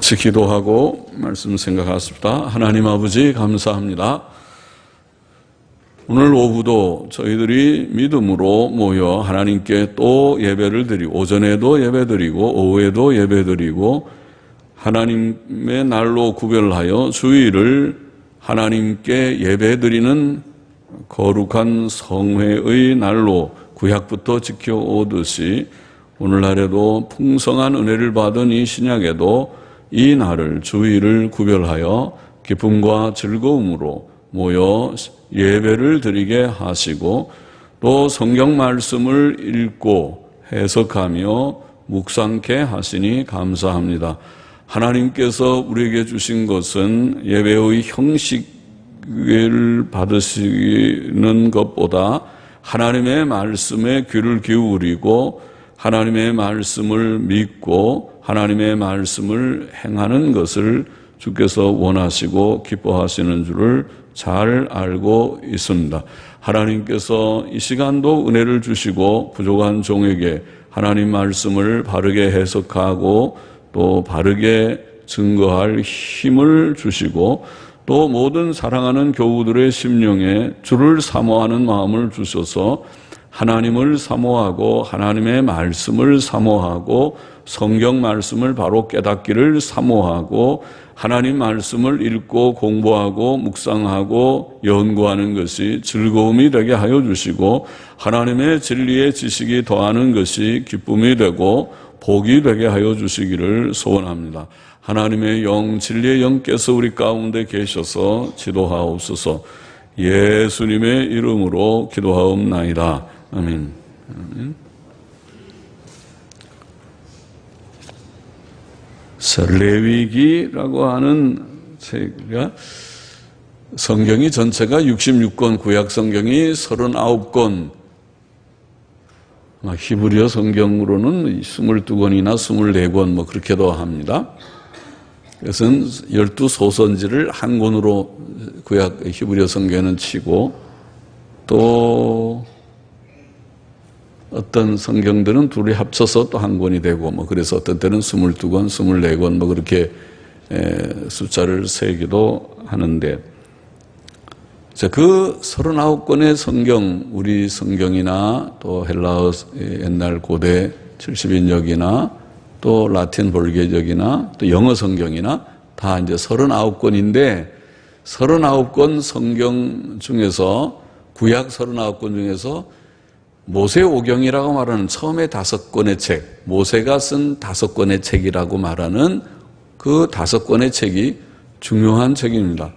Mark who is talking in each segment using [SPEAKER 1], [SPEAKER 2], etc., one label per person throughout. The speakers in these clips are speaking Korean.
[SPEAKER 1] 같이 기도하고 말씀 생각하십시다. 하나님 아버지 감사합니다. 오늘 오후도 저희들이 믿음으로 모여 하나님께 또 예배를 드리고 오전에도 예배 드리고 오후에도 예배 드리고 하나님의 날로 구별하여 주일을 하나님께 예배 드리는 거룩한 성회의 날로 구약부터 지켜오듯이 오늘날에도 풍성한 은혜를 받은 이 신약에도 이 날을 주일을 구별하여 기쁨과 즐거움으로 모여 예배를 드리게 하시고 또 성경 말씀을 읽고 해석하며 묵상케 하시니 감사합니다. 하나님께서 우리에게 주신 것은 예배의 형식을 받으시는 것보다 하나님의 말씀에 귀를 기울이고 하나님의 말씀을 믿고 하나님의 말씀을 행하는 것을 주께서 원하시고 기뻐하시는 줄을 잘 알고 있습니다. 하나님께서 이 시간도 은혜를 주시고 부족한 종에게 하나님 말씀을 바르게 해석하고 또 바르게 증거할 힘을 주시고 또 모든 사랑하는 교우들의 심령에 주를 사모하는 마음을 주셔서 하나님을 사모하고 하나님의 말씀을 사모하고 성경 말씀을 바로 깨닫기를 사모하고 하나님 말씀을 읽고 공부하고 묵상하고 연구하는 것이 즐거움이 되게 하여 주시고 하나님의 진리의 지식이 더하는 것이 기쁨이 되고 복이 되게 하여 주시기를 소원합니다. 하나님의 영, 진리의 영께서 우리 가운데 계셔서 지도하옵소서. 예수님의 이름으로 기도하옵나이다. 아멘. 아멘. 레위기라고 하는 책이 성경이 전체가 66권, 구약 성경이 39권, 히브리어 성경으로는 22권이나 24권 뭐 그렇게도 합니다. 그것은 12소선지를 한 권으로 구약 히브리어 성경은 치고 또 어떤 성경들은 둘이 합쳐서 또 한 권이 되고 뭐 그래서 어떤 때는 22권, 24권 뭐 그렇게 숫자를 세기도 하는데 그 39권의 성경, 우리 성경이나 또 헬라어 옛날 고대 70인역이나 또 라틴 볼게적이나 또 영어 성경이나 다 이제 39권인데 39권 성경 중에서 구약 39권 중에서 모세오경이라고 말하는 처음에 5권의 책, 모세가 쓴 5권의 책이라고 말하는 그 5권의 책이 중요한 책입니다.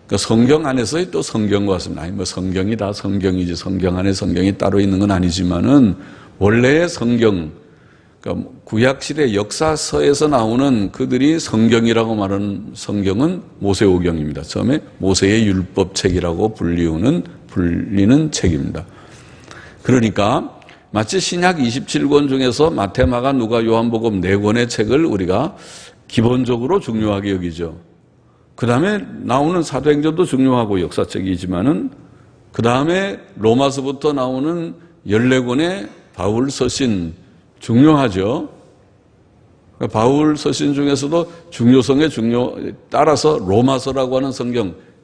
[SPEAKER 1] 그러니까 성경 안에서의 또 성경과 같습니다. 아니 뭐 성경이 다 성경이지 성경 안에 성경이 따로 있는 건 아니지만은 원래의 성경, 그러니까 구약시대 역사서에서 나오는 그들이 성경이라고 말하는 성경은 모세오경입니다. 처음에 모세의 율법책이라고 불리는 책입니다. 그러니까 마치 신약 27권 중에서 마태, 마가, 누가, 요한복음 4권의 책을 우리가 기본적으로 중요하게 여기죠. 그 다음에 나오는 사도행전도 중요하고 역사책이지만은 그 다음에 로마서부터 나오는 14권의 바울 서신 중요하죠. 바울 서신 중에서도 중요성에 따라서 로마서라고 하는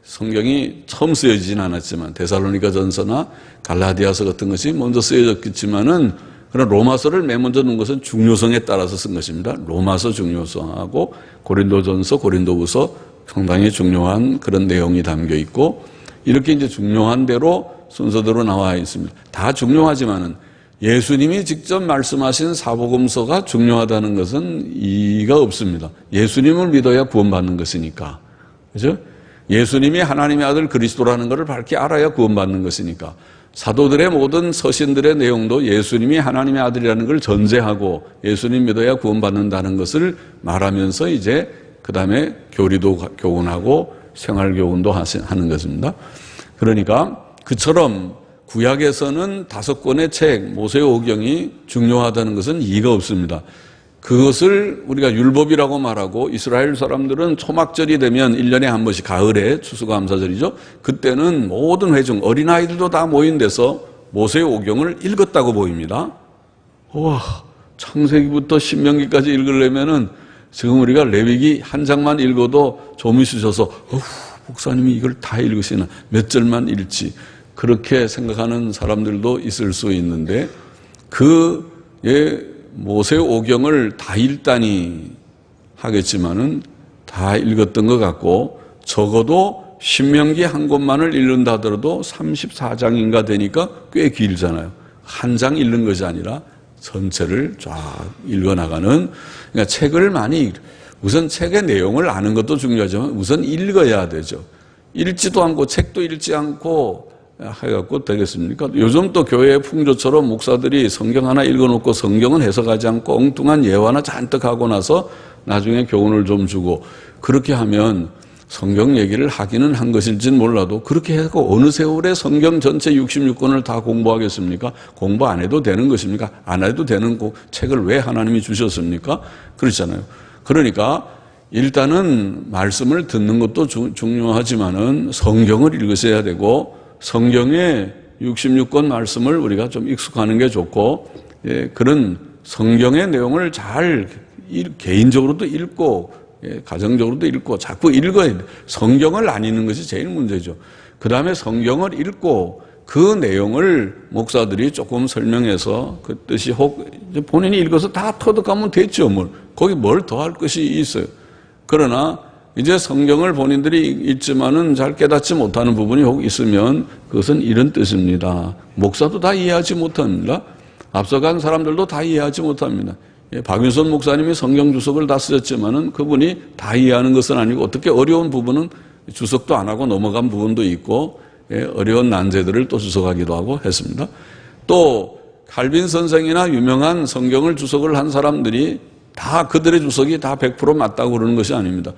[SPEAKER 1] 성경이 처음 쓰여지진 않았지만 데살로니가 전서나 갈라디아서 같은 것이 먼저 쓰여졌겠지만은 그런 로마서를 맨 먼저 넣은 것은 중요성에 따라서 쓴 것입니다. 로마서 중요성하고 고린도전서, 고린도후서 상당히 중요한 그런 내용이 담겨 있고 이렇게 이제 중요한 대로 순서대로 나와 있습니다. 다 중요하지만은 예수님이 직접 말씀하신 사복음서가 중요하다는 것은 이의가 없습니다. 예수님을 믿어야 구원받는 것이니까. 그죠? 예수님이 하나님의 아들 그리스도라는 것을 밝히 알아야 구원받는 것이니까 사도들의 모든 서신들의 내용도 예수님이 하나님의 아들이라는 걸 전제하고 예수님 믿어야 구원받는다는 것을 말하면서 이제 그 다음에 교리도 교훈하고 생활교훈도 하는 것입니다. 그러니까 그처럼 구약에서는 5권의 책, 모세오경이 중요하다는 것은 이의가 없습니다. 그것을 우리가 율법이라고 말하고 이스라엘 사람들은 초막절이 되면 1년에 한 번씩 가을에 추수감사절이죠. 그때는 모든 회중, 어린아이들도 다 모인 데서 모세오경을 읽었다고 보입니다. 와, 창세기부터 신명기까지 읽으려면은 지금 우리가 레위기 한 장만 읽어도 좀 있으셔서 목사님이 이걸 다 읽으시나 몇 절만 읽지 그렇게 생각하는 사람들도 있을 수 있는데 모세오경을 다 읽다니 하겠지만은 다 읽었던 것 같고 적어도 신명기 한 권만을 읽는다 하더라도 34장인가 되니까 꽤 길잖아요. 한 장 읽는 것이 아니라 전체를 쫙 읽어나가는 그러니까 책을 많이 우선 책의 내용을 아는 것도 중요하지만 우선 읽어야 되죠. 읽지도 않고 책도 읽지 않고 해갖고 되겠습니까? 요즘 또 교회의 풍조처럼 목사들이 성경 하나 읽어놓고 성경은 해석하지 않고 엉뚱한 예화나 잔뜩 하고 나서 나중에 교훈을 좀 주고 그렇게 하면 성경 얘기를 하기는 한 것일진 몰라도 그렇게 해서 어느 세월에 성경 전체 66권을 다 공부하겠습니까? 공부 안 해도 되는 것입니까? 안 해도 되는 책을 왜 하나님이 주셨습니까? 그렇잖아요. 그러니까 일단은 말씀을 듣는 것도 중요하지만은 성경을 읽으셔야 되고 성경의 66권 말씀을 우리가 좀 익숙하는 게 좋고 그런 성경의 내용을 잘 개인적으로도 읽고 가정적으로도 읽고 자꾸 읽어야 돼. 성경을 안 읽는 것이 제일 문제죠. 그 다음에 성경을 읽고 그 내용을 목사들이 조금 설명해서 그 뜻이 혹 본인이 읽어서 다 터득하면 됐죠. 거기 뭘 더 할 것이 있어요. 그러나 이제 성경을 본인들이 읽지만은 잘 깨닫지 못하는 부분이 혹 있으면 그것은 이런 뜻입니다. 목사도 다 이해하지 못합니다. 앞서간 사람들도 다 이해하지 못합니다. 박윤선 목사님이 성경 주석을 다 쓰셨지만은 그분이 다 이해하는 것은 아니고 어떻게 어려운 부분은 주석도 안 하고 넘어간 부분도 있고 어려운 난제들을 또 주석하기도 하고 했습니다. 또 칼빈 선생이나 유명한 성경을 주석을 한 사람들이 다 그들의 주석이 다 100% 맞다고 그러는 것이 아닙니다.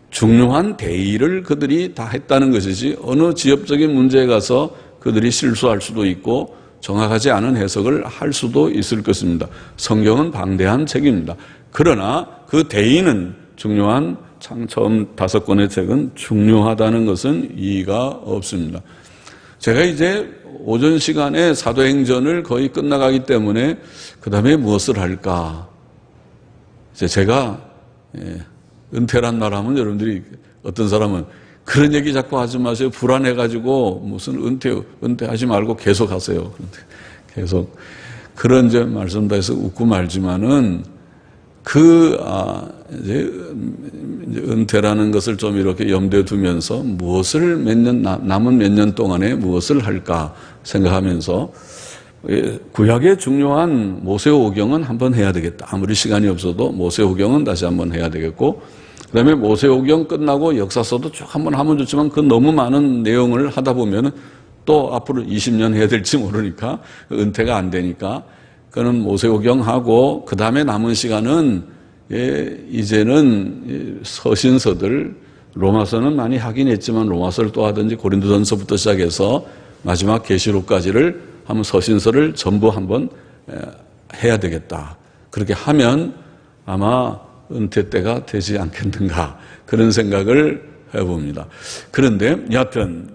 [SPEAKER 1] 중요한 대의를 그들이 다 했다는 것이지 어느 지엽적인 문제에 가서 그들이 실수할 수도 있고 정확하지 않은 해석을 할 수도 있을 것입니다. 성경은 방대한 책입니다. 그러나 그 대의는 중요한 처음 5권의 책은 중요하다는 것은 이의가 없습니다. 제가 이제 오전 시간에 사도행전을 거의 끝나가기 때문에 그 다음에 무엇을 할까? 이제 제가 은퇴란 말 하면 여러분들이 어떤 사람은 그런 얘기 자꾸 하지 마세요. 불안해가지고 무슨 은퇴하지 말고 계속 하세요. 계속 그런 이제 말씀도 해서 웃고 말지만은 이제 은퇴라는 것을 좀 이렇게 염두에 두면서 무엇을 남은 몇 년 동안에 무엇을 할까 생각하면서 구약의 중요한 모세오경은 한번 해야 되겠다. 아무리 시간이 없어도 모세오경은 다시 한번 해야 되겠고 그 다음에 모세오경 끝나고 역사서도 쭉 한번 하면 좋지만 그 너무 많은 내용을 하다 보면은 또 앞으로 20년 해야 될지 모르니까 은퇴가 안 되니까 그는 모세오경 하고 그 다음에 남은 시간은 이제는 서신서들 로마서는 많이 하긴 했지만 로마서를 또 하든지 고린도전서부터 시작해서 마지막 계시록까지를 한번 서신서를 전부 한번 해야 되겠다. 그렇게 하면 아마 은퇴 때가 되지 않겠는가 그런 생각을 해봅니다. 그런데 여하튼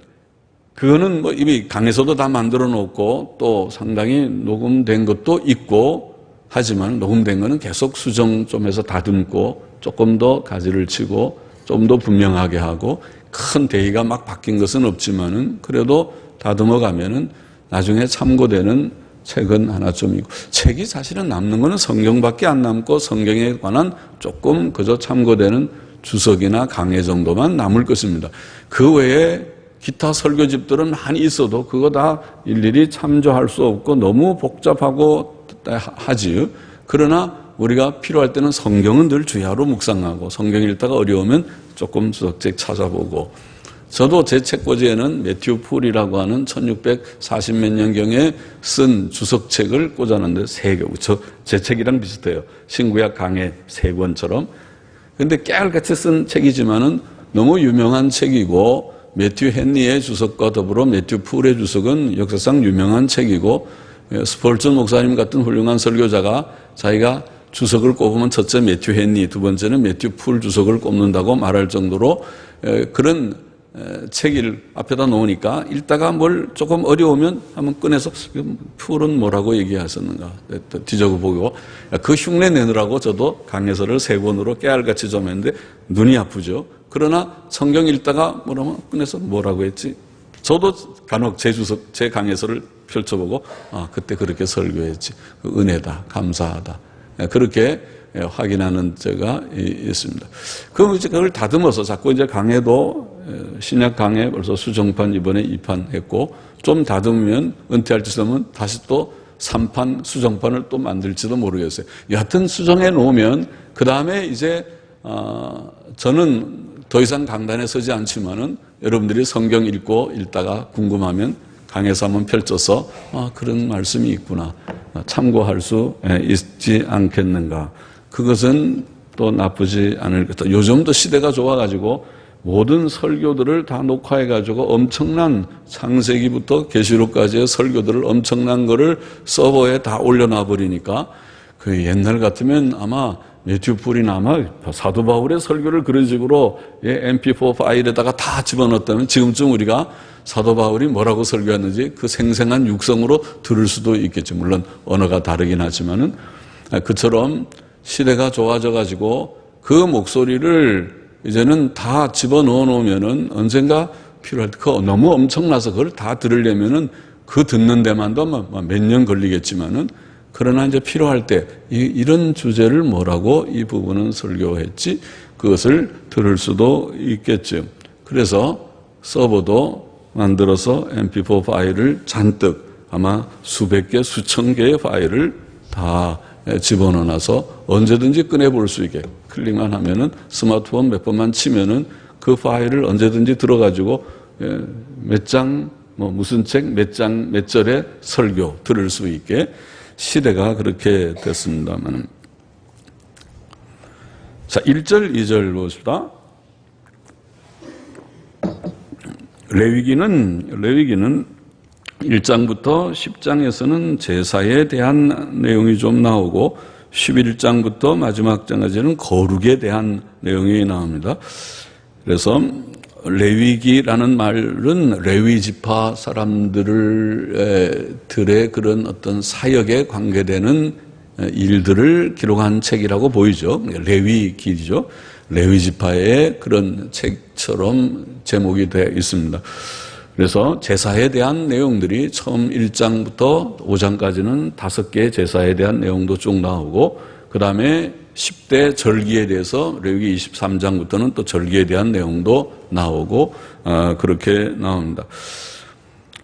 [SPEAKER 1] 그거는 뭐 이미 강에서도 다 만들어 놓고 또 상당히 녹음된 것도 있고 하지만 녹음된 거는 계속 수정 좀 해서 다듬고 조금 더 가지를 치고 좀 더 분명하게 하고 큰 대의가 막 바뀐 것은 없지만은 그래도 다듬어 가면은 나중에 참고되는 책은 하나쯤 있고 책이 사실은 남는 거는 성경밖에 안 남고 성경에 관한 조금 그저 참고되는 주석이나 강해 정도만 남을 것입니다. 그 외에 기타 설교집들은 많이 있어도 그거 다 일일이 참조할 수 없고 너무 복잡하고 하지요. 그러나 우리가 필요할 때는 성경은 늘 주야로 묵상하고 성경 읽다가 어려우면 조금 주석책 찾아보고 저도 제 책꽂이에는 매튜 풀이라고 하는 1640몇 년경에 쓴 주석책을 꽂아놨는데 3개. 제 책이랑 비슷해요. 신구약 강해 3권처럼. 근데 깨알같이 쓴 책이지만은 너무 유명한 책이고 매튜 헨리의 주석과 더불어 매튜 풀의 주석은 역사상 유명한 책이고 스폴전 목사님 같은 훌륭한 설교자가 자기가 주석을 꼽으면 첫째 매튜 헨리, 두 번째는 매튜 풀 주석을 꼽는다고 말할 정도로 그런 책을 앞에다 놓으니까 읽다가 뭘 조금 어려우면 한번 꺼내서 풀은 뭐라고 얘기하셨는가 뒤져보 보고 그 흉내 내느라고 저도 강해서를 3권으로 깨알같이 좀 했는데 눈이 아프죠. 그러나 성경 읽다가 뭐라면 꺼내서 뭐라고 했지? 저도 간혹 제 강해서를 펼쳐보고 그때 그렇게 설교했지. 그 은혜다, 감사하다. 그렇게 확인하는 때가 있습니다. 그럼 이제 그걸 다듬어서 자꾸 이제 강해도 신약 강해 벌써 수정판 이번에 2판 했고 좀 다듬으면 은퇴할 때 되면 다시 또 3판 수정판을 또 만들지도 모르겠어요. 여하튼 수정해 놓으면 그 다음에 이제 저는 더 이상 강단에 서지 않지만은 여러분들이 성경 읽다가 궁금하면 강해서 한번 펼쳐서 그런 말씀이 있구나 참고할 수 있지 않겠는가. 그것은 또 나쁘지 않을 것 같다. 요즘도 시대가 좋아가지고 모든 설교들을 다 녹화해가지고 엄청난 창세기부터 계시록까지의 설교들을 엄청난 거를 서버에 다 올려놔 버리니까 그 옛날 같으면 아마 매튜 풀이나 아마 사도 바울의 설교를 그런 식으로 MP4 파일에다가 다 집어넣었다면 지금쯤 우리가 사도 바울이 뭐라고 설교했는지 그 생생한 육성으로 들을 수도 있겠죠. 물론 언어가 다르긴 하지만은 그처럼 시대가 좋아져 가지고 그 목소리를 이제는 다 집어넣어 놓으면은 언젠가 필요할 때 그 너무 엄청나서 그걸 다 들으려면은 그 듣는 데만도 몇 년 걸리겠지만은 그러나 이제 필요할 때 이런 주제를 뭐라고 이 부분은 설교했지 그것을 들을 수도 있겠죠. 그래서 서버도 만들어서 MP4 파일을 잔뜩 아마 수백 개, 수천 개의 파일을 다 집어넣어놔서 언제든지 꺼내볼 수 있게 클릭만 하면은 스마트폰 몇 번만 치면은 그 파일을 언제든지 들어가지고 몇 장, 무슨 책, 몇 장, 몇 절의 설교 들을 수 있게 시대가 그렇게 됐습니다만. 자, 1절, 2절 보십시다. 레위기는 1장부터 10장에서는 제사에 대한 내용이 좀 나오고 11장부터 마지막 장까지는 거룩에 대한 내용이 나옵니다. 그래서 레위기라는 말은 레위 지파 사람들의 그런 어떤 사역에 관계되는 일들을 기록한 책이라고 보이죠. 레위기죠. 레위 지파의 그런 책처럼 제목이 되어 있습니다. 그래서 제사에 대한 내용들이 처음 1장부터 5장까지는 5개의 제사에 대한 내용도 쭉 나오고 그 다음에 10대 절기에 대해서 레위기 23장부터는 또 절기에 대한 내용도 나오고 그렇게 나옵니다.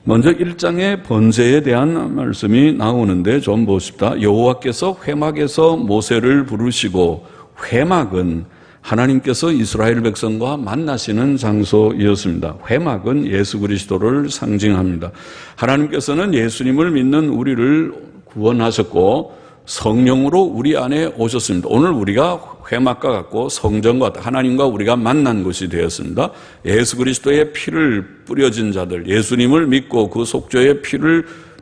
[SPEAKER 1] 먼저 1장의 번제에 대한 말씀이 나오는데 좀 보십시다. 여호와께서 회막에서 모세를 부르시고 회막은 하나님께서 이스라엘 백성과 만나시는 장소이었습니다. 회막은 예수 그리스도를 상징합니다. 하나님께서는 예수님을 믿는 우리를 구원하셨고 성령으로 우리 안에 오셨습니다. 오늘 우리가 회막과 같고 성전과 하나님과 우리가 만난 곳이 되었습니다. 예수 그리스도의 피를 뿌려진 자들, 예수님을 믿고 그 속죄의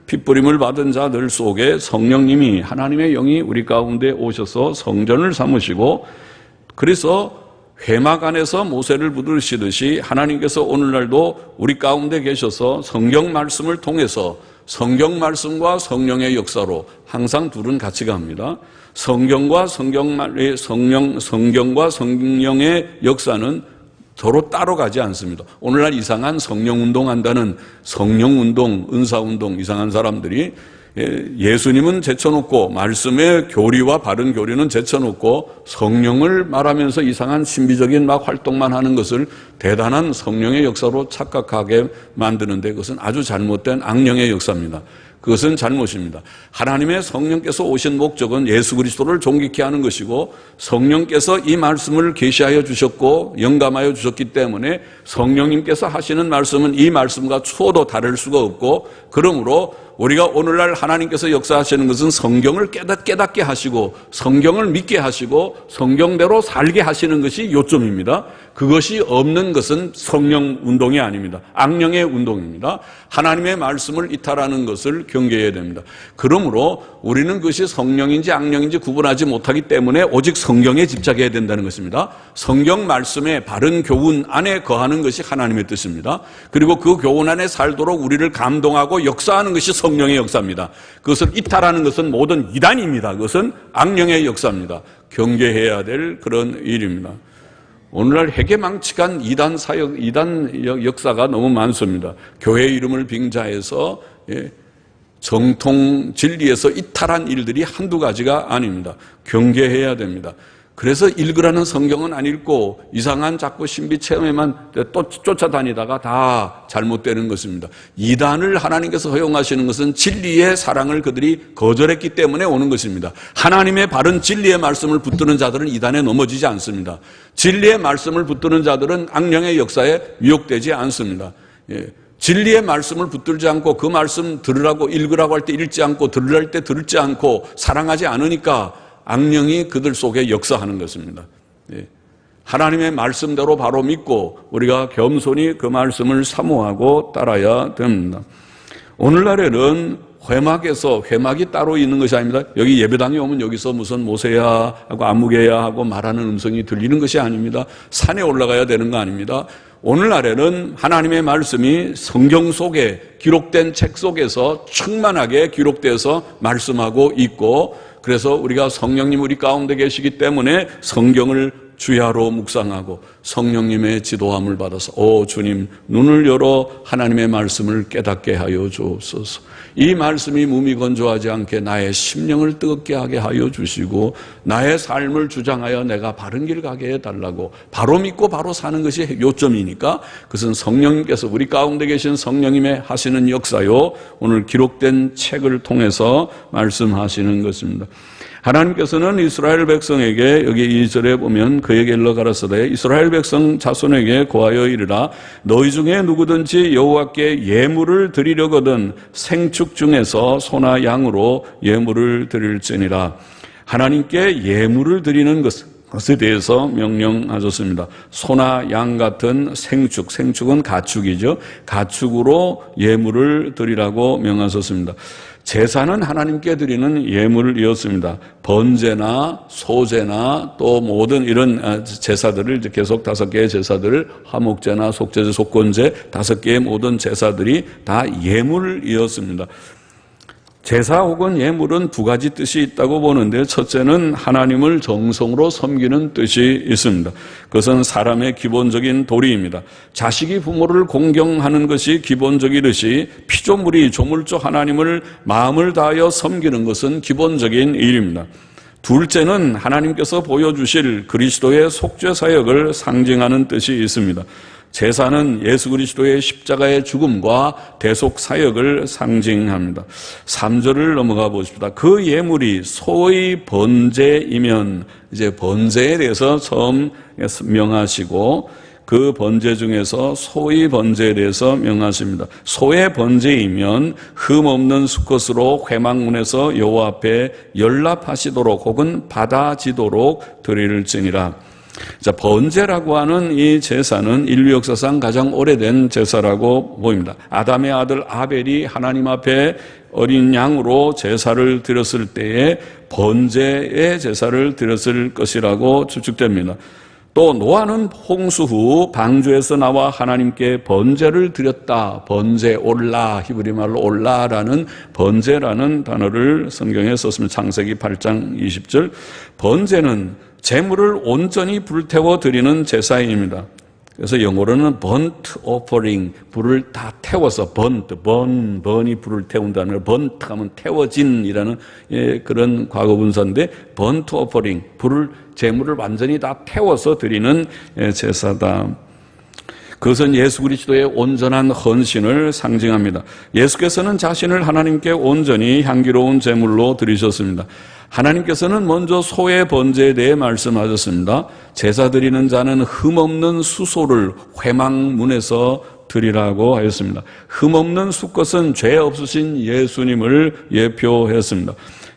[SPEAKER 1] 피뿌림을 받은 자들 속에 성령님이 하나님의 영이 우리 가운데 오셔서 성전을 삼으시고 그래서 회막 안에서 모세를 부르시듯이 하나님께서 오늘날도 우리 가운데 계셔서 성경 말씀을 통해서 성경 말씀과 성령의 역사로 항상 둘은 같이 갑니다. 성경과 성령의 역사는 서로 따로 가지 않습니다. 오늘날 이상한 성령운동 한다는 성령운동, 은사운동 이상한 사람들이 예수님은 제쳐놓고 말씀의 교리와 바른 교리는 제쳐놓고 성령을 말하면서 이상한 신비적인 막 활동만 하는 것을 대단한 성령의 역사로 착각하게 만드는데 그것은 아주 잘못된 악령의 역사입니다. 그것은 잘못입니다. 하나님의 성령께서 오신 목적은 예수 그리스도를 존귀케 하는 것이고 성령께서 이 말씀을 계시하여 주셨고 영감하여 주셨기 때문에 성령님께서 하시는 말씀은 이 말씀과 추호도 다를 수가 없고 그러므로 우리가 오늘날 하나님께서 역사하시는 것은 성경을 깨닫게 하시고 성경을 믿게 하시고 성경대로 살게 하시는 것이 요점입니다. 그것이 없는 것은 성령 운동이 아닙니다. 악령의 운동입니다. 하나님의 말씀을 이탈하는 것을 경계해야 됩니다. 그러므로 우리는 그것이 성령인지 악령인지 구분하지 못하기 때문에 오직 성경에 집착해야 된다는 것입니다. 성경 말씀의 바른 교훈 안에 거하는 것이 하나님의 뜻입니다. 그리고 그 교훈 안에 살도록 우리를 감동하고 역사하는 것이 성령의 역사입니다. 그것을 이탈하는 것은 모든 이단입니다. 그것은 악령의 역사입니다. 경계해야 될 그런 일입니다. 오늘날 회개망측한 이단 역사가 너무 많습니다. 교회 이름을 빙자해서 정통 진리에서 이탈한 일들이 한두 가지가 아닙니다. 경계해야 됩니다. 그래서 읽으라는 성경은 안 읽고 이상한 자꾸 신비 체험에만 또 쫓아다니다가 다 잘못되는 것입니다. 이단을 하나님께서 허용하시는 것은 진리의 사랑을 그들이 거절했기 때문에 오는 것입니다. 하나님의 바른 진리의 말씀을 붙드는 자들은 이단에 넘어지지 않습니다. 진리의 말씀을 붙드는 자들은 악령의 역사에 미혹되지 않습니다. 진리의 말씀을 붙들지 않고 그 말씀 들으라고 읽으라고 할 때 읽지 않고 들으라 할 때 들지 않고 사랑하지 않으니까 악령이 그들 속에 역사하는 것입니다. 하나님의 말씀대로 바로 믿고 우리가 겸손히 그 말씀을 사모하고 따라야 됩니다. 오늘날에는 회막이 따로 있는 것이 아닙니다. 여기 예배당에 오면 여기서 무슨 모세야 하고 아무개야 하고 말하는 음성이 들리는 것이 아닙니다. 산에 올라가야 되는 거 아닙니다. 오늘날에는 하나님의 말씀이 성경 속에 기록된 책 속에서 충만하게 기록돼서 말씀하고 있고, 그래서 우리가 성령님 우리 가운데 계시기 때문에 성경을 주야로 묵상하고 성령님의 지도함을 받아서 주님 눈을 열어 하나님의 말씀을 깨닫게 하여 주옵소서. 이 말씀이 무미건조하지 않게 나의 심령을 뜨겁게 하게 하여 주시고 나의 삶을 주장하여 내가 바른 길 가게 해달라고, 바로 믿고 바로 사는 것이 요점이니까 그것은 성령님께서 우리 가운데 계신 성령님의 하시는 역사요, 오늘 기록된 책을 통해서 말씀하시는 것입니다. 하나님께서는 이스라엘 백성에게 여기 2절에 보면 그에게 일러 가라사대 이스라엘 백성 자손에게 고하여 이르라 너희 중에 누구든지 여호와께 예물을 드리려거든 생축 중에서 소나 양으로 예물을 드릴지니라. 하나님께 예물을 드리는 것에 대해서 명령하셨습니다. 소나 양 같은 생축은 가축이죠. 가축으로 예물을 드리라고 명하셨습니다. 제사는 하나님께 드리는 예물이었습니다. 번제나 소제나 또 모든 이런 제사들을 계속 5개의 제사들을 화목제나 속제제, 속건제 5개의 모든 제사들이 다 예물이었습니다. 제사 혹은 예물은 2가지 뜻이 있다고 보는데, 첫째는 하나님을 정성으로 섬기는 뜻이 있습니다. 그것은 사람의 기본적인 도리입니다. 자식이 부모를 공경하는 것이 기본적이듯이 피조물이 조물주 하나님을 마음을 다하여 섬기는 것은 기본적인 일입니다. 둘째는 하나님께서 보여주실 그리스도의 속죄 사역을 상징하는 뜻이 있습니다. 제사는 예수 그리스도의 십자가의 죽음과 대속 사역을 상징합니다. 3절을 넘어가 보십시다. 그 예물이 소의 번제이면, 이제 번제에 대해서 처음 명하시고 그 번제 중에서 소의 번제에 대해서 명하십니다. 소의 번제이면 흠없는 수컷으로 회막문에서 여호와 앞에 연락하시도록 혹은 받아지도록 드릴지니라. 자, 번제라고 하는 이 제사는 인류 역사상 가장 오래된 제사라고 보입니다. 아담의 아들 아벨이 하나님 앞에 어린 양으로 제사를 드렸을 때에 번제의 제사를 드렸을 것이라고 추측됩니다. 또 노아는 홍수 후 방주에서 나와 하나님께 번제를 드렸다. 번제, 올라, 히브리 말로 올라라는 번제라는 단어를 성경에 썼습니다. 창세기 8장 20절. 번제는 제물을 온전히 불태워 드리는 제사입니다. 그래서 영어로는 burnt offering, 불을 다 태워서 번이 불을 태운다는 걸 burnt 하면 태워진이라는 그런 과거분사인데 burnt offering, 제물을 완전히 다 태워서 드리는 제사다. 그것은 예수 그리스도의 온전한 헌신을 상징합니다. 예수께서는 자신을 하나님께 온전히 향기로운 제물로 드리셨습니다. 하나님께서는 먼저 소의 번제에 대해 말씀하셨습니다. 제사 드리는 자는 흠없는 수소를 회막문에서 드리라고 하였습니다. 흠없는 수컷은 죄 없으신 예수님을 예표했습니다.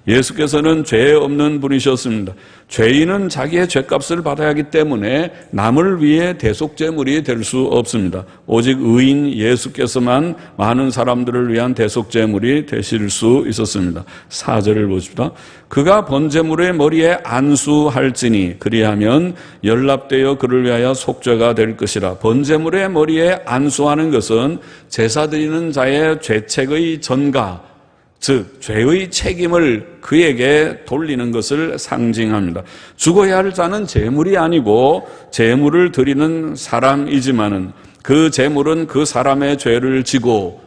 [SPEAKER 1] 예수께서는 죄 없는 분이셨습니다. 죄인은 자기의 죄값을 받아야 하기 때문에 남을 위해 대속제물이 될 수 없습니다. 오직 의인 예수께서만 많은 사람들을 위한 대속제물이 되실 수 있었습니다. 4절을 보십시다. 그가 번제물의 머리에 안수할지니 그리하면 연락되어 그를 위하여 속죄가 될 것이라. 번제물의 머리에 안수하는 것은 제사 드리는 자의 죄책의 전가, 즉 죄의 책임을 그에게 돌리는 것을 상징합니다. 죽어야 할 자는 제물이 아니고 제물을 드리는 사람이지만은 그 제물은 그 사람의 죄를 지고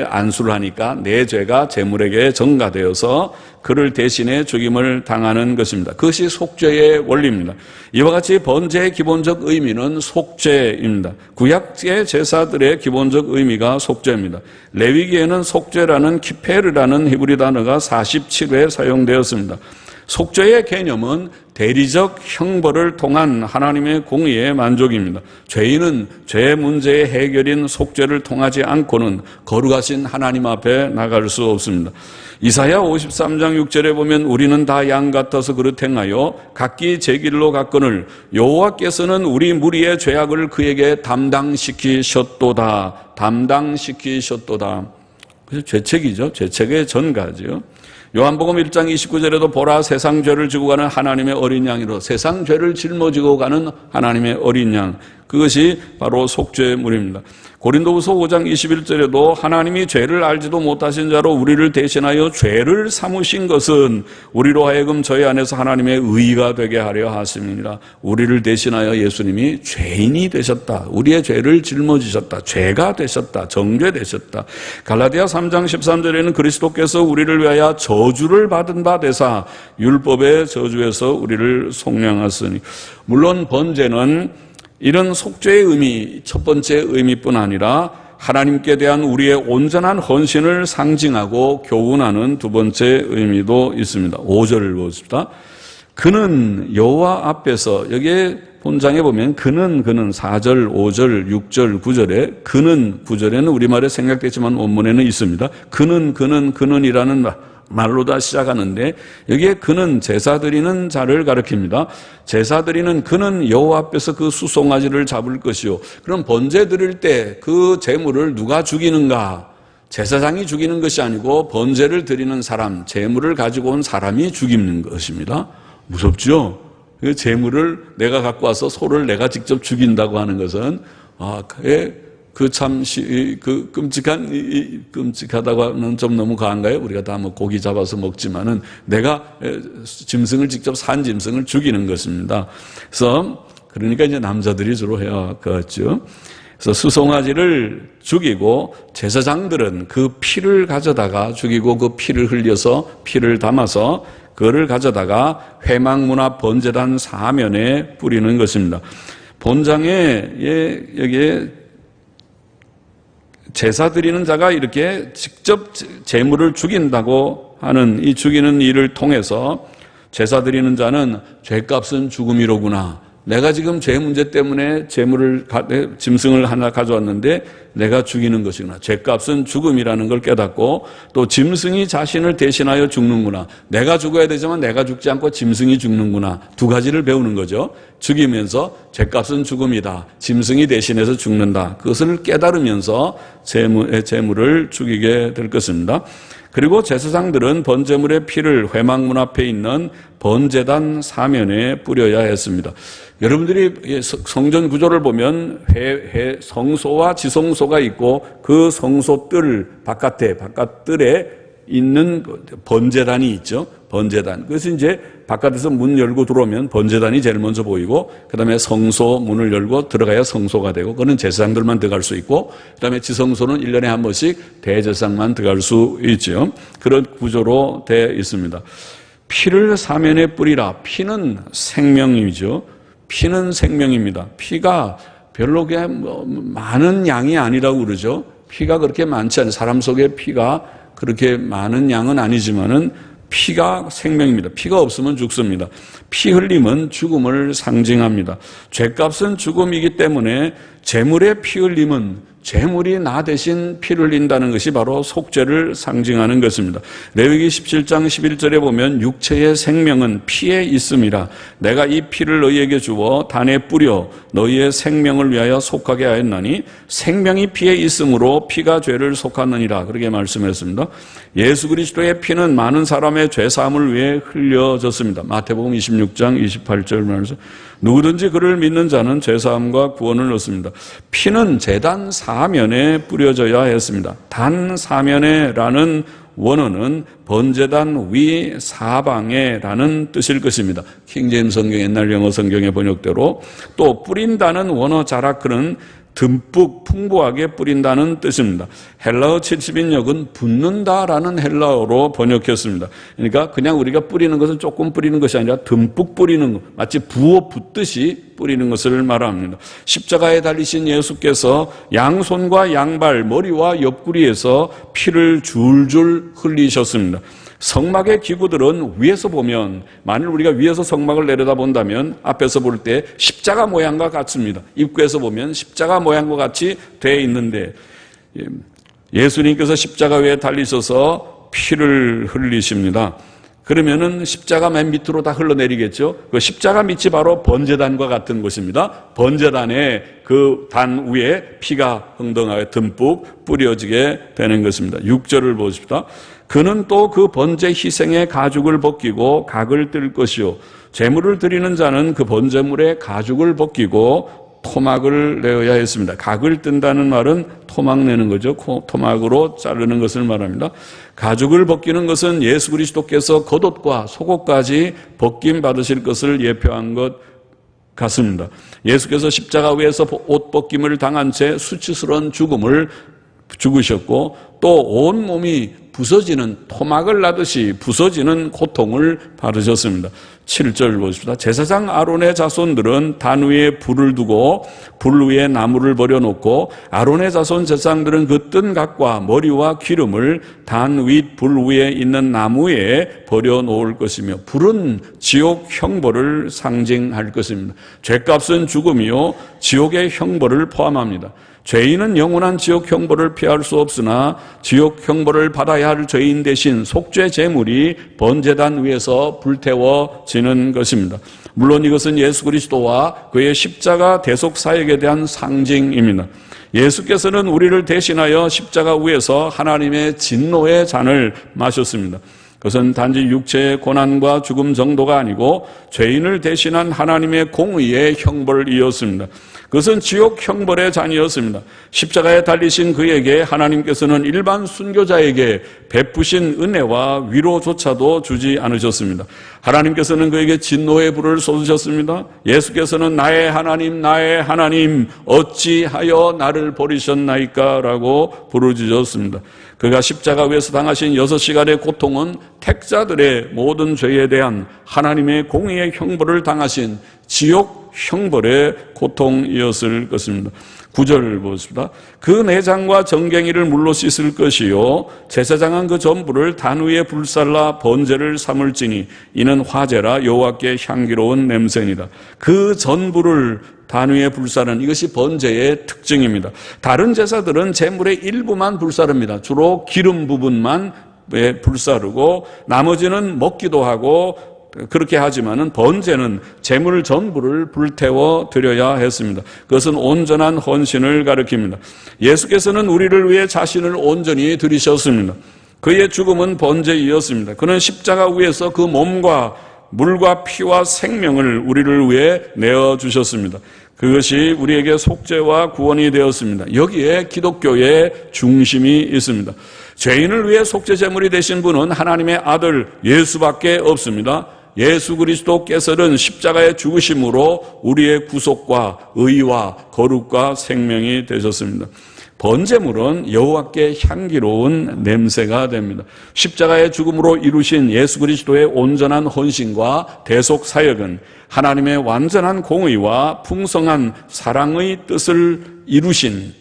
[SPEAKER 1] 안수를 하니까 내 죄가 제물에게 전가되어서 그를 대신해 죽임을 당하는 것입니다. 그것이 속죄의 원리입니다. 이와 같이 번제의 기본적 의미는 속죄입니다. 구약의 제사들의 기본적 의미가 속죄입니다. 레위기에는 속죄라는 키페르라는 히브리 단어가 47회 사용되었습니다. 속죄의 개념은 대리적 형벌을 통한 하나님의 공의의 만족입니다. 죄인은 죄 문제의 해결인 속죄를 통하지 않고는 거룩하신 하나님 앞에 나갈 수 없습니다. 이사야 53장 6절에 보면 우리는 다 양 같아서 그릇 행하여 각기 제 길로 갔거늘 여호와께서는 우리 무리의 죄악을 그에게 담당시키셨도다. 담당시키셨도다. 그래서 죄책이죠. 죄책의 전가죠. 요한복음 1장 29절에도 보라 세상 죄를 지고 가는 하나님의 어린 양이로, 세상 죄를 짊어지고 가는 하나님의 어린 양, 그것이 바로 속죄물입니다. 고린도후서 5장 21절에도 하나님이 죄를 알지도 못하신 자로 우리를 대신하여 죄를 삼으신 것은 우리로 하여금 저희 안에서 하나님의 의가 되게 하려 하심이니라. 우리를 대신하여 예수님이 죄인이 되셨다. 우리의 죄를 짊어지셨다. 죄가 되셨다. 정죄되셨다. 갈라디아 3장 13절에는 그리스도께서 우리를 위하여 저주를 받은 바 되사 율법의 저주에서 우리를 속량하시니. 물론 번제는 이런 속죄의 의미, 첫 번째 의미뿐 아니라 하나님께 대한 우리의 온전한 헌신을 상징하고 교훈하는 두 번째 의미도 있습니다. 5절을 보십시다. 그는 여호와 앞에서, 여기에 본장에 보면 그는 4절, 5절, 6절, 9절에 그는 9절에는 우리말에 생략됐지만 원문에는 있습니다. 그는이라는 말로 다 시작하는데 여기에 그는 제사 드리는 자를 가리킵니다. 제사 드리는 그는 여호와 앞에서 그 수송아지를 잡을 것이요. 그럼 번제 드릴 때 그 제물을 누가 죽이는가? 제사장이 죽이는 것이 아니고 번제를 드리는 사람, 제물을 가지고 온 사람이 죽이는 것입니다. 무섭죠? 그 제물을 내가 갖고 와서 소를 내가 직접 죽인다고 하는 것은 끔찍하다고 하면 좀 너무 과한가요? 우리가 다 뭐 고기 잡아서 먹지만은 내가 짐승을 직접 산 짐승을 죽이는 것입니다. 그래서 그러니까 이제 남자들이 주로 해야 그렇죠. 그래서 수송아지를 죽이고 제사장들은 그 피를 가져다가 죽이고 그 피를 흘려서 피를 담아서 그거를 가져다가 회막 앞 번제단 사면에 뿌리는 것입니다. 본장에 여기에 제사 드리는 자가 이렇게 직접 제물을 죽인다고 하는 이 죽이는 일을 통해서 제사 드리는 자는 죄값은 죽음이로구나. 내가 지금 죄 문제 때문에 짐승을 하나 가져왔는데 내가 죽이는 것이구나. 죄값은 죽음이라는 걸 깨닫고 또 짐승이 자신을 대신하여 죽는구나. 내가 죽어야 되지만 내가 죽지 않고 짐승이 죽는구나. 두 가지를 배우는 거죠. 죽이면서 죄값은 죽음이다. 짐승이 대신해서 죽는다. 그것을 깨달으면서 제물을 죽이게 될 것입니다. 그리고 제사장들은 번제물의 피를 회막 문 앞에 있는 번제단 사면에 뿌려야 했습니다. 여러분들이 성전 구조를 보면 성소와 지성소가 있고 그 성소뜰 바깥뜰에 있는 번제단이 있죠. 번제단. 그래서 이제 바깥에서 문 열고 들어오면 번제단이 제일 먼저 보이고 그다음에 성소 문을 열고 들어가야 성소가 되고 그거는 제사장들만 들어갈 수 있고 그다음에 지성소는 1년에 한 번씩 대제사장만 들어갈 수 있죠. 그런 구조로 되어 있습니다. 피를 사면에 뿌리라. 피는 생명이죠. 피는 생명입니다. 피가 별로 많은 양이 아니라고 그러죠. 피가 그렇게 많지 않아요. 사람 속에 피가 그렇게 많은 양은 아니지만은 피가 생명입니다. 피가 없으면 죽습니다. 피 흘림은 죽음을 상징합니다. 죄값은 죽음이기 때문에 제물의 피 흘림은 제물이 나 대신 피를 흘린다는 것이 바로 속죄를 상징하는 것입니다. 레위기 17장 11절에 보면 육체의 생명은 피에 있음이라 내가 이 피를 너희에게 주어 단에 뿌려 너희의 생명을 위하여 속하게 하였나니 생명이 피에 있으므로 피가 죄를 속하느니라 그렇게 말씀했습니다. 예수 그리스도의 피는 많은 사람의 죄사함을 위해 흘려졌습니다. 마태복음 26장 28절 말씀 누구든지 그를 믿는 자는 죄사함과 구원을 얻습니다. 피는 제단 사면에 뿌려져야 했습니다. 단 사면에라는 원어는 번제단 위 사방에라는 뜻일 것입니다. 킹제임스 성경 옛날 영어 성경의 번역대로 또 뿌린다는 원어 자라크는 듬뿍 풍부하게 뿌린다는 뜻입니다. 헬라어 70인역은 붓는다라는 헬라어로 번역했습니다. 그러니까 그냥 우리가 뿌리는 것은 조금 뿌리는 것이 아니라 듬뿍 뿌리는 것, 마치 부어 붓듯이 뿌리는 것을 말합니다. 십자가에 달리신 예수께서 양손과 양발, 머리와 옆구리에서 피를 줄줄 흘리셨습니다. 성막의 기구들은 위에서 보면 만일 우리가 위에서 성막을 내려다본다면 앞에서 볼 때 십자가 모양과 같습니다. 입구에서 보면 십자가 모양과 같이 되어 있는데 예수님께서 십자가 위에 달리셔서 피를 흘리십니다. 그러면은 십자가 맨 밑으로 다 흘러내리겠죠. 그 십자가 밑이 바로 번제단과 같은 곳입니다. 번제단의 그 단 위에 피가 흥덩하게 듬뿍 뿌려지게 되는 것입니다. 6절을 보십시다. 그는 또 그 번제 희생의 가죽을 벗기고 각을 뜰 것이요 제물을 드리는 자는 그 번제물의 가죽을 벗기고 토막을 내어야 했습니다. 각을 뜬다는 말은 토막 내는 거죠. 토막으로 자르는 것을 말합니다. 가죽을 벗기는 것은 예수 그리스도께서 겉옷과 속옷까지 벗김 받으실 것을 예표한 것 같습니다. 예수께서 십자가 위에서 옷 벗김을 당한 채 수치스러운 죽음을 죽으셨고 또 온 몸이 부서지는 토막을 나듯이 부서지는 고통을 받으셨습니다. 7절 보십시다. 제사장 아론의 자손들은 단 위에 불을 두고 불 위에 나무를 버려놓고 아론의 자손 제사장들은 그 뜬 각과 머리와 기름을 단 윗 불 위에 있는 나무에 버려놓을 것이며 불은 지옥 형벌을 상징할 것입니다. 죄값은 죽음이요 지옥의 형벌을 포함합니다. 죄인은 영원한 지옥 형벌을 피할 수 없으나 지옥 형벌을 받아야 할 죄인 대신 속죄 제물이 번제단 위에서 불태워지는 것입니다. 물론 이것은 예수 그리스도와 그의 십자가 대속 사역에 대한 상징입니다. 예수께서는 우리를 대신하여 십자가 위에서 하나님의 진노의 잔을 마셨습니다. 그것은 단지 육체의 고난과 죽음 정도가 아니고 죄인을 대신한 하나님의 공의의 형벌이었습니다. 그것은 지옥 형벌의 잔이었습니다. 십자가에 달리신 그에게 하나님께서는 일반 순교자에게 베푸신 은혜와 위로조차도 주지 않으셨습니다. 하나님께서는 그에게 진노의 불을 쏟으셨습니다. 예수께서는 나의 하나님 어찌하여 나를 버리셨나이까 라고 부르짖었습니다. 그가 십자가 위에서 당하신 6시간의 고통은 택자들의 모든 죄에 대한 하나님의 공의의 형벌을 당하신 지옥 형벌의 고통이었을 것입니다. 9절 보십시다. 그 내장과 정갱이를 물로 씻을 것이요 제사장은 그 전부를 단 위에 불살라 번제를 삼을지니 이는 화제라 여호와께 향기로운 냄새니라. 그 전부를 단 위에 불사르는 이것이 번제의 특징입니다. 다른 제사들은 제물의 일부만 불사릅니다. 주로 기름 부분만 불사르고 나머지는 먹기도 하고 그렇게 하지만은 번제는 제물 전부를 불태워 드려야 했습니다. 그것은 온전한 헌신을 가리킵니다. 예수께서는 우리를 위해 자신을 온전히 드리셨습니다. 그의 죽음은 번제이었습니다. 그는 십자가 위에서 그 몸과 물과 피와 생명을 우리를 위해 내어주셨습니다. 그것이 우리에게 속죄와 구원이 되었습니다. 여기에 기독교의 중심이 있습니다. 죄인을 위해 속죄 제물이 되신 분은 하나님의 아들 예수밖에 없습니다. 예수 그리스도께서는 십자가의 죽으심으로 우리의 구속과 의와 거룩과 생명이 되셨습니다. 번제물은 여호와께 향기로운 냄새가 됩니다. 십자가의 죽음으로 이루신 예수 그리스도의 온전한 헌신과 대속 사역은 하나님의 완전한 공의와 풍성한 사랑의 뜻을 이루신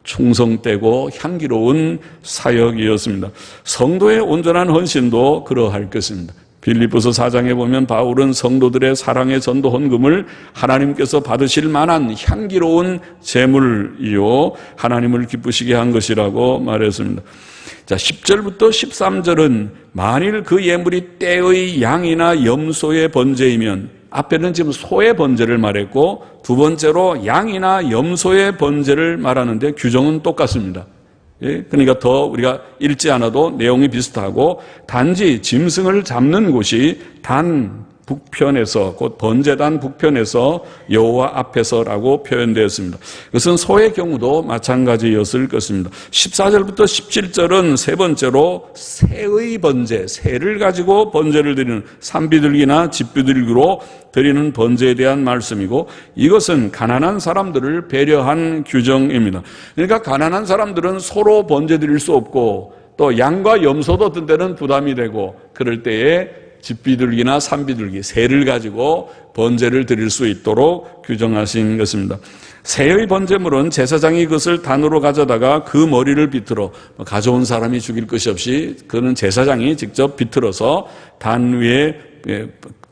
[SPEAKER 1] 충성되고 향기로운 사역이었습니다. 성도의 온전한 헌신도 그러할 것입니다. 빌립보서 4장에 보면 바울은 성도들의 사랑의 전도 헌금을 하나님께서 받으실 만한 향기로운 제물이요 하나님을 기쁘시게 한 것이라고 말했습니다. 자, 10절부터 13절은 만일 그 예물이 떼의 양이나 염소의 번제이면, 앞에는 지금 소의 번제를 말했고 두 번째로 양이나 염소의 번제를 말하는데 규정은 똑같습니다. 예, 그러니까 더 우리가 읽지 않아도 내용이 비슷하고, 단지 짐승을 잡는 곳이 단 북편에서, 곧 번제단 북편에서 여호와 앞에서라고 표현되었습니다. 그것은 소의 경우도 마찬가지였을 것입니다. 14절부터 17절은 세 번째로 새의 번제, 새를 가지고 번제를 드리는 산비둘기나 집비둘기로 드리는 번제에 대한 말씀이고, 이것은 가난한 사람들을 배려한 규정입니다. 그러니까 가난한 사람들은 소로 번제 드릴 수 없고, 또 양과 염소도 어떤 때는 부담이 되고, 그럴 때에 집비둘기나 산비둘기, 새를 가지고 번제를 드릴 수 있도록 규정하신 것입니다. 새의 번제물은 제사장이 그것을 단으로 가져다가 그 머리를 비틀어, 가져온 사람이 죽일 것이 없이 그는 제사장이 직접 비틀어서 단 위에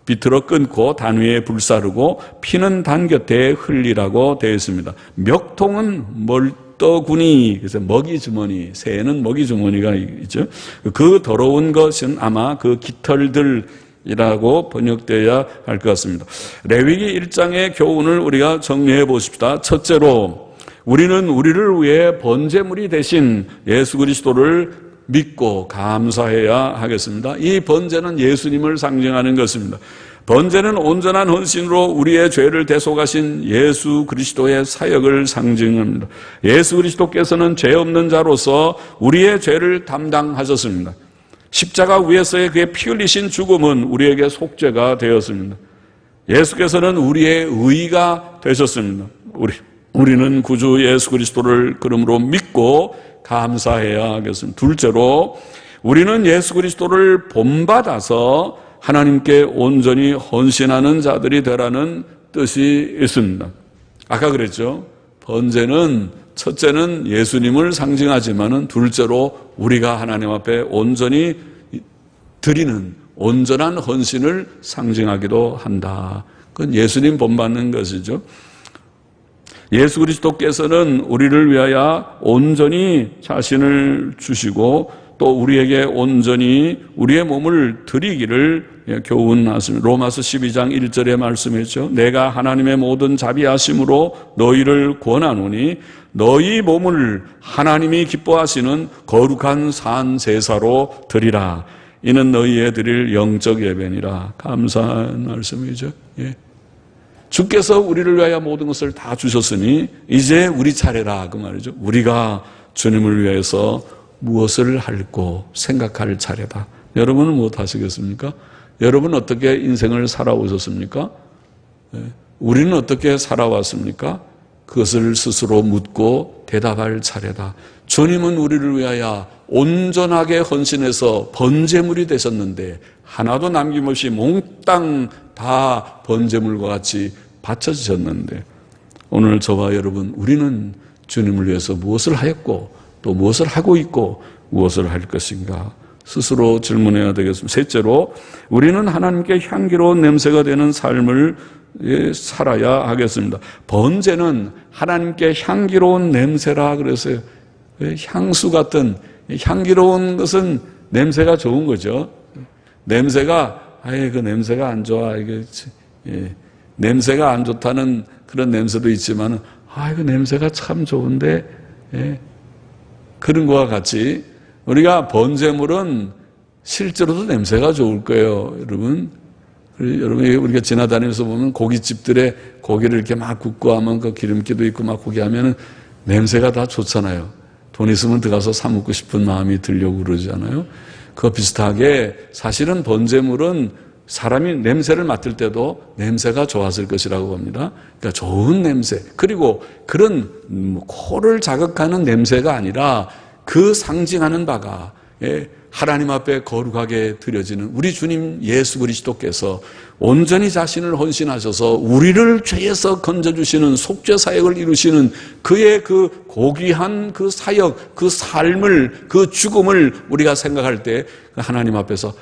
[SPEAKER 1] 비틀어 끊고 단 위에 불사르고 피는 단 곁에 흘리라고 되어 있습니다. 멱통은 멀떠구니, 그래서 먹이 주머니, 새는 먹이 주머니가 있죠. 그 더러운 것은 아마 그 깃털들이라고 번역되어야 할 것 같습니다. 레위기 1장의 교훈을 우리가 정리해 보십시다. 첫째로, 우리는 우리를 위해 번제물이 되신 예수 그리스도를 믿고 감사해야 하겠습니다. 이 번제는 예수님을 상징하는 것입니다. 번제는 온전한 헌신으로 우리의 죄를 대속하신 예수 그리스도의 사역을 상징합니다. 예수 그리스도께서는 죄 없는 자로서 우리의 죄를 담당하셨습니다. 십자가 위에서의 그의 피 흘리신 죽음은 우리에게 속죄가 되었습니다. 예수께서는 우리의 의가 되셨습니다. 우리는 구주 예수 그리스도를 그러므로 믿고 감사해야 하겠습니다. 둘째로, 우리는 예수 그리스도를 본받아서 하나님께 온전히 헌신하는 자들이 되라는 뜻이 있습니다. 아까 그랬죠. 번제는 첫째는 예수님을 상징하지만은 둘째로 우리가 하나님 앞에 온전히 드리는 온전한 헌신을 상징하기도 한다. 그건 예수님 본받는 것이죠. 예수 그리스도께서는 우리를 위하여 온전히 자신을 주시고 또 우리에게 온전히 우리의 몸을 드리기를 교훈하십니다. 로마서 12장 1절에 말씀했죠. 내가 하나님의 모든 자비하심으로 너희를 권하노니 너희 몸을 하나님이 기뻐하시는 거룩한 산 제사로 드리라. 이는 너희의 드릴 영적 예배니라. 감사한 말씀이죠. 예. 주께서 우리를 위하여 모든 것을 다 주셨으니 이제 우리 차례라, 그 말이죠. 우리가 주님을 위해서 무엇을 할고 생각할 차례다. 여러분은 무엇 하시겠습니까? 여러분 어떻게 인생을 살아오셨습니까? 우리는 어떻게 살아왔습니까? 그것을 스스로 묻고 대답할 차례다. 주님은 우리를 위하여 온전하게 헌신해서 번제물이 되셨는데 하나도 남김없이 몽땅 다 번제물과 같이 바쳐지셨는데, 오늘 저와 여러분, 우리는 주님을 위해서 무엇을 하였고 또 무엇을 하고 있고 무엇을 할 것인가 스스로 질문해야 되겠습니다. 셋째로, 우리는 하나님께 향기로운 냄새가 되는 삶을 살아야 하겠습니다. 번제는 하나님께 향기로운 냄새라 그랬어요. 향수 같은 향기로운 것은 냄새가 좋은 거죠. 냄새가 그 냄새가 안 좋아. 냄새가 안 좋다는 그런 냄새도 있지만 그 냄새가 참 좋은데, 그런 것과 같이 우리가 번제물은 실제로도 냄새가 좋을 거예요, 여러분. 여러분, 우리가 지나다니면서 보면 고깃집들에 고기를 이렇게 막 굽고 하면 그 기름기도 있고 막 고기 하면 냄새가 다 좋잖아요. 돈 있으면 들어가서 사 먹고 싶은 마음이 들려고 그러잖아요. 그거 비슷하게 사실은 번제물은 사람이 냄새를 맡을 때도 냄새가 좋았을 것이라고 봅니다. 그러니까 좋은 냄새, 그리고 그런 코를 자극하는 냄새가 아니라 그 상징하는 바가 하나님 앞에 거룩하게 드려지는 우리 주님 예수 그리스도께서 온전히 자신을 헌신하셔서 우리를 죄에서 건져주시는 속죄 사역을 이루시는 그의 그 고귀한 그 사역, 그 삶을, 그 죽음을 우리가 생각할 때 하나님 앞에서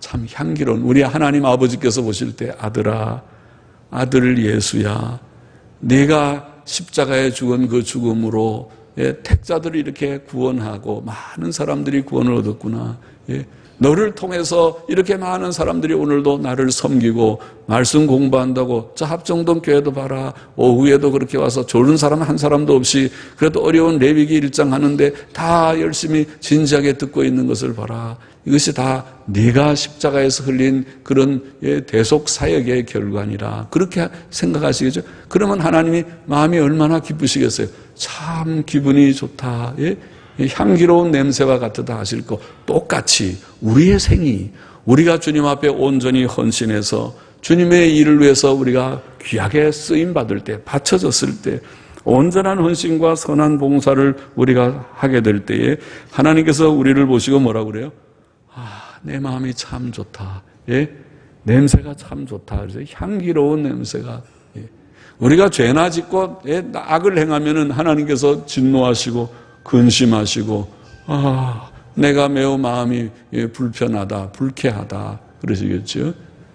[SPEAKER 1] 참 향기로운 우리 하나님 아버지께서 보실 때 아들아, 아들 예수야, 네가 십자가에 죽은 그 죽음으로 택자들을 이렇게 구원하고 많은 사람들이 구원을 얻었구나. 너를 통해서 이렇게 많은 사람들이 오늘도 나를 섬기고 말씀 공부한다고 저 합정동 교회도 봐라. 오후에도 그렇게 와서 졸은 사람 한 사람도 없이 그래도 어려운 레위기 1장 하는데 다 열심히 진지하게 듣고 있는 것을 봐라. 이것이 다 네가 십자가에서 흘린 그런 대속 사역의 결과니라. 그렇게 생각하시겠죠? 그러면 하나님이 마음이 얼마나 기쁘시겠어요? 참 기분이 좋다. 향기로운 냄새와 같다 하실 거 똑같이 우리의 생이 우리가 주님 앞에 온전히 헌신해서 주님의 일을 위해서 우리가 귀하게 쓰임받을 때, 바쳐졌을 때 온전한 헌신과 선한 봉사를 우리가 하게 될 때에 하나님께서 우리를 보시고 뭐라고 그래요? 내 마음이 참 좋다. 냄새가 참 좋다. 그래서 향기로운 냄새가. 우리가 죄나 짓고 악을 행하면은 하나님께서 진노하시고 근심하시고 내가 매우 마음이 불편하다, 불쾌하다 그러시겠죠.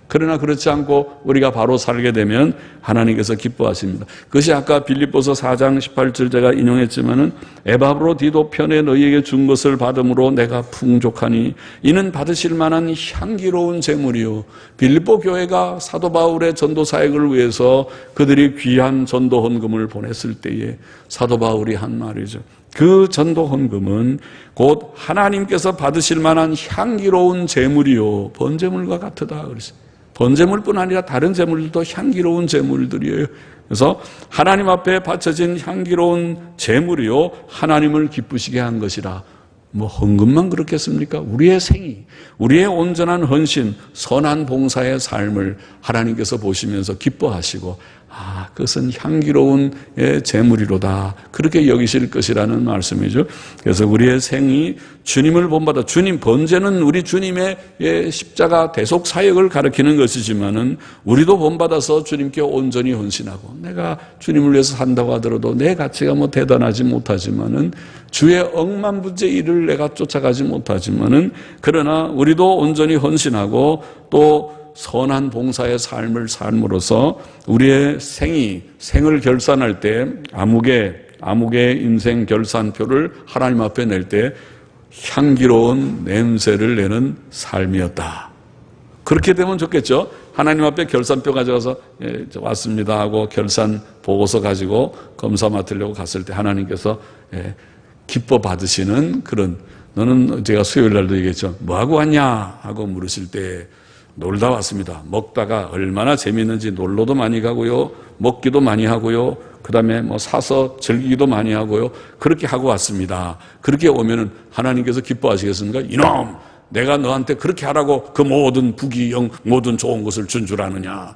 [SPEAKER 1] 그러나 그렇지 않고 우리가 바로 살게 되면 하나님께서 기뻐하십니다. 그것이 아까 빌립보서 4장 18절 제가 인용했지만은 에바브로디도 편에 너희에게 준 것을 받음으로 내가 풍족하니 이는 받으실 만한 향기로운 제물이요. 빌립보 교회가 사도 바울의 전도 사역을 위해서 그들이 귀한 전도 헌금을 보냈을 때에 사도 바울이 한 말이죠. 그 전도 헌금은 곧 하나님께서 받으실 만한 향기로운 제물이요 번제물과 같으다 그랬어요. 번제물뿐 아니라 다른 제물들도 향기로운 제물들이에요. 그래서 하나님 앞에 바쳐진 향기로운 제물이요 하나님을 기쁘시게 한 것이라. 뭐 헌금만 그렇겠습니까? 우리의 생이, 우리의 온전한 헌신, 선한 봉사의 삶을 하나님께서 보시면서 기뻐하시고 그것은 향기로운 제물이로다. 그렇게 여기실 것이라는 말씀이죠. 그래서 우리의 생이 주님을 본받아, 주님, 번제는 우리 주님의 십자가 대속 사역을 가리키는 것이지만은 우리도 본받아서 주님께 온전히 헌신하고 내가 주님을 위해서 산다고 하더라도 내 가치가 뭐 대단하지 못하지만은 주의 억만부제 일을 내가 쫓아가지 못하지만은 그러나 우리도 온전히 헌신하고 또 선한 봉사의 삶을 삶으로써 우리의 생을 결산할 때 암흑의 인생 결산표를 하나님 앞에 낼 때 향기로운 냄새를 내는 삶이었다. 그렇게 되면 좋겠죠. 하나님 앞에 결산표 가져가서 왔습니다 하고 결산 보고서 가지고 검사 맡으려고 갔을 때 하나님께서 기뻐 받으시는 그런, 너는 제가 수요일 날도 얘기했죠. 뭐하고 왔냐 하고 물으실 때 놀다 왔습니다. 먹다가 얼마나 재미있는지 놀러도 많이 가고요. 먹기도 많이 하고요. 그 다음에 뭐 사서 즐기기도 많이 하고요. 그렇게 하고 왔습니다. 그렇게 오면은 하나님께서 기뻐하시겠습니까? 이놈! 내가 너한테 그렇게 하라고 그 모든 부귀영, 모든 좋은 것을 준 줄 아느냐?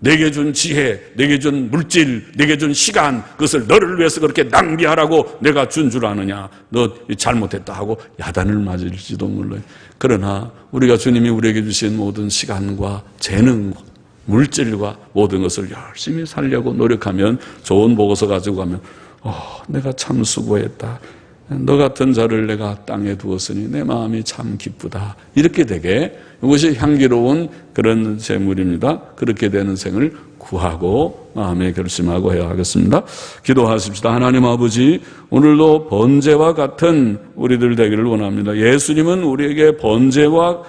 [SPEAKER 1] 내게 준 지혜, 내게 준 물질, 내게 준 시간, 그것을 너를 위해서 그렇게 낭비하라고 내가 준 줄 아느냐? 너 잘못했다 하고 야단을 맞을지도 몰라요. 그러나 우리가 주님이 우리에게 주신 모든 시간과 재능, 물질과 모든 것을 열심히 살려고 노력하면 좋은 보고서 가지고 가면 내가 참 수고했다. 너 같은 자를 내가 땅에 두었으니 내 마음이 참 기쁘다. 이렇게 되게 이것이 향기로운 그런 제물입니다. 그렇게 되는 생을 구하고 마음에 결심하고 해야 하겠습니다. 기도하십시다. 하나님 아버지, 오늘도 번제와 같은 우리들 되기를 원합니다. 예수님은 우리에게 번제와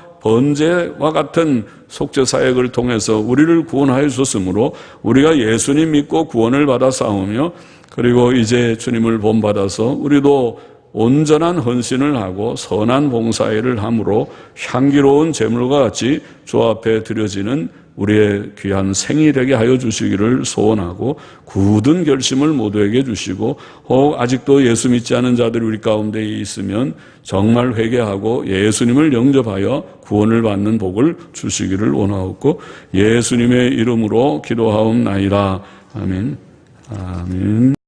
[SPEAKER 1] 같은 속죄 사역을 통해서 우리를 구원하여 주셨으므로 우리가 예수님 믿고 구원을 받아 싸우며 그리고 이제 주님을 본받아서 우리도 온전한 헌신을 하고 선한 봉사일을 함으로 향기로운 제물과 같이 주 앞에 드려지는 우리의 귀한 생이 되게 하여 주시기를 소원하고 굳은 결심을 모두에게 주시고 혹 아직도 예수 믿지 않은 자들이 우리 가운데 있으면 정말 회개하고 예수님을 영접하여 구원을 받는 복을 주시기를 원하옵고 예수님의 이름으로 기도하옵나이다. 아멘. 아멘.